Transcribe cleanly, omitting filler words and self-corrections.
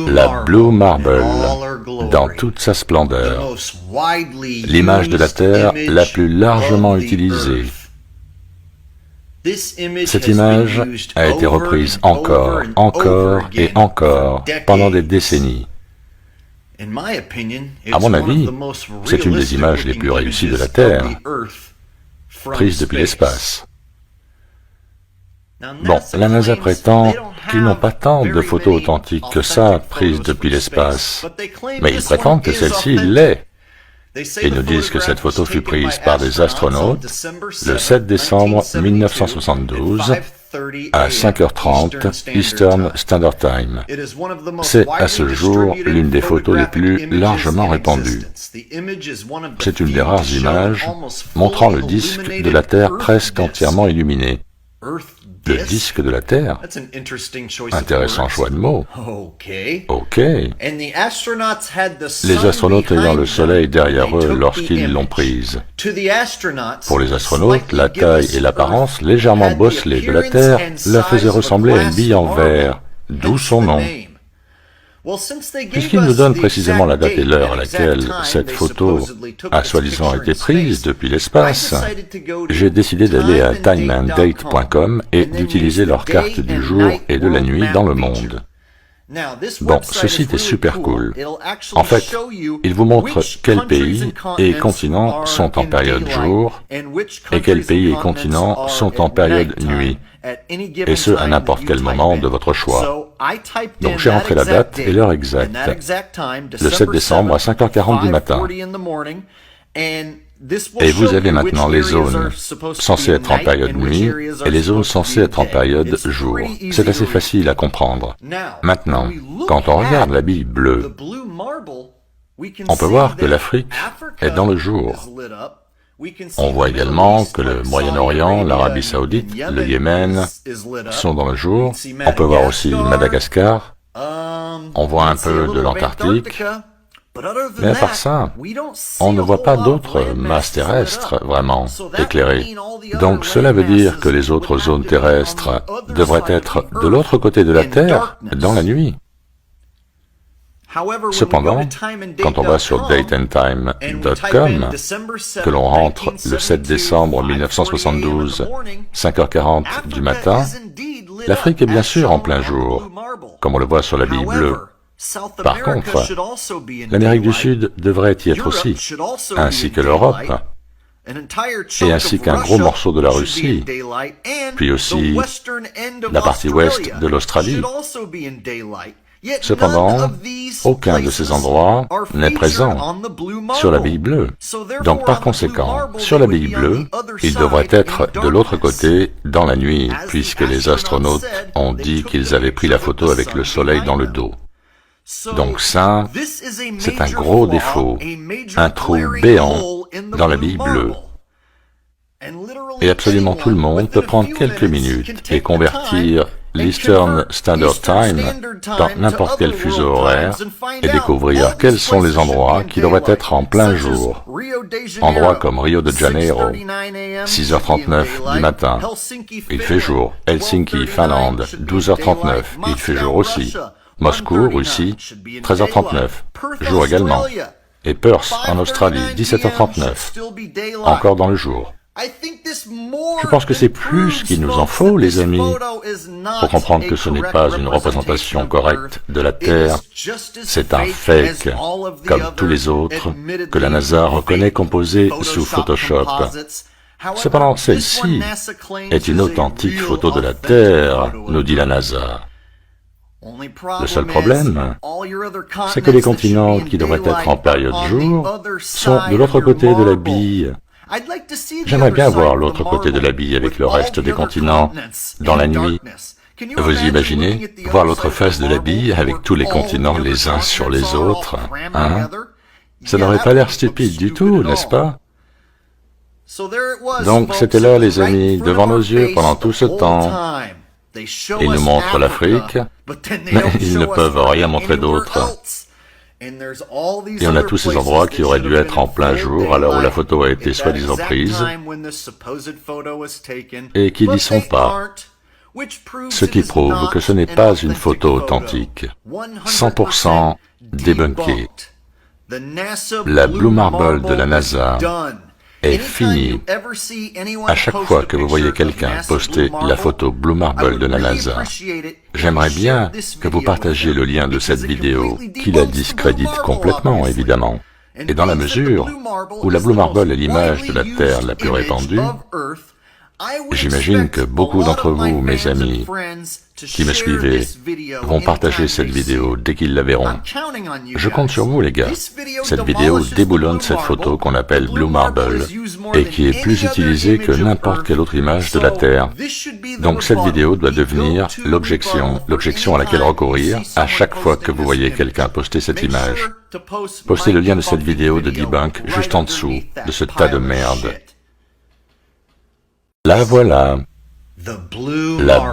La Blue Marble, dans toute sa splendeur, l'image de la Terre la plus largement utilisée. Cette image a été reprise encore et encore pendant des décennies. À mon avis, c'est une des images les plus réussies de la Terre, prise depuis l'espace. Bon, la NASA prétend qu'ils n'ont pas tant de photos authentiques que ça prises depuis l'espace, mais ils prétendent que celle-ci l'est. Ils nous disent que cette photo fut prise par des astronautes le 7 décembre 1972 à 5h30 Eastern Standard Time. C'est à ce jour l'une des photos les plus largement répandues. C'est une des rares images montrant le disque de la Terre presque entièrement illuminé. Le disque de la Terre? Intéressant choix de mots. Ok. Les astronautes ayant le Soleil derrière eux lorsqu'ils l'ont prise. Pour les astronautes, la taille et l'apparence légèrement bosselée de la Terre la faisaient ressembler à une bille en verre, d'où son nom. Puisqu'ils nous donnent précisément la date et l'heure à laquelle cette photo a soi-disant été prise depuis l'espace, j'ai décidé d'aller à timeanddate.com et d'utiliser leur carte du jour et de la nuit dans le monde. Bon, ce site est super cool. En fait, il vous montre quels pays et continents sont en période jour et quels pays et continents sont en période nuit, et ce à n'importe quel moment de votre choix. Donc j'ai rentré la date et l'heure exacte, le 7 décembre à 5h40 du matin. Et vous avez maintenant les zones censées être en période nuit et les zones censées être en période jour. C'est assez facile à comprendre. Maintenant, quand on regarde la bille bleue, on peut voir que l'Afrique est dans le jour. On voit également que le Moyen-Orient, l'Arabie Saoudite, le Yémen sont dans le jour. On peut voir aussi Madagascar. On voit un peu de l'Antarctique. Mais à part ça, on ne voit pas d'autres masses terrestres vraiment éclairées. Donc cela veut dire que les autres zones terrestres devraient être de l'autre côté de la Terre dans la nuit. Cependant, quand on va sur dateandtime.com, que l'on rentre le 7 décembre 1972, 5h40 du matin, l'Afrique est bien sûr en plein jour, comme on le voit sur la bille bleue. Par contre, l'Amérique du Sud devrait y être aussi, ainsi que l'Europe, et ainsi qu'un gros morceau de la Russie, puis aussi la partie ouest de l'Australie. Cependant, aucun de ces endroits n'est présent sur la bille bleue. Donc par conséquent, sur la bille bleue, il devrait être de l'autre côté dans la nuit, puisque les astronautes ont dit qu'ils avaient pris la photo avec le soleil dans le dos. Donc ça, c'est un gros défaut, un trou béant dans la bille bleue. Et absolument tout le monde peut prendre quelques minutes et convertir l'Eastern Standard Time dans n'importe quel fuseau horaire et découvrir quels sont les endroits qui devraient être en plein jour. Endroits comme Rio de Janeiro, 6h39 du matin, il fait jour. Helsinki, Finlande, 12h39, il fait jour aussi. Moscou, Russie, 13h39, jour également. Et Perth, en Australie, 17h39, encore dans le jour. Je pense que c'est plus qu'il nous en faut, les amis, pour comprendre que ce n'est pas une représentation correcte de la Terre, c'est un fake, comme tous les autres, que la NASA reconnaît composé sous Photoshop. Cependant, celle-ci est une authentique photo de la Terre, nous dit la NASA. Le seul problème, c'est que les continents qui devraient être en période jour sont de l'autre côté de la bille. J'aimerais bien voir l'autre côté de la bille avec le reste des continents dans la nuit. Vous imaginez voir l'autre face de la bille avec tous les continents les uns sur les autres, hein? Ça n'aurait pas l'air stupide du tout, n'est-ce pas? Donc c'était là, les amis, devant nos yeux pendant tout ce temps. Ils nous montrent l'Afrique, mais ils ne peuvent rien montrer d'autre. Et on a tous ces endroits qui auraient dû être en plein jour à l'heure où la photo a été soi-disant prise, et qui n'y sont pas. ce qui prouve que ce n'est pas une photo authentique, 100% débunkée. La Blue Marble de la NASA est finie. À chaque fois que vous voyez quelqu'un poster la photo Blue Marble de la NASA, j'aimerais bien que vous partagiez le lien de cette vidéo qui la discrédite complètement, évidemment. Et dans la mesure où la Blue Marble est l'image de la Terre la plus répandue, j'imagine que beaucoup d'entre vous, mes amis, qui me suivez, vont partager cette vidéo dès qu'ils la verront. Je compte sur vous, les gars. Cette vidéo déboulonne cette photo qu'on appelle Blue Marble, et qui est plus utilisée que n'importe quelle autre image de la Terre. Donc cette vidéo doit devenir l'objection à laquelle recourir à chaque fois que vous voyez quelqu'un poster cette image. Postez le lien de cette vidéo de debunk juste en dessous de ce tas de merde. La voilà. La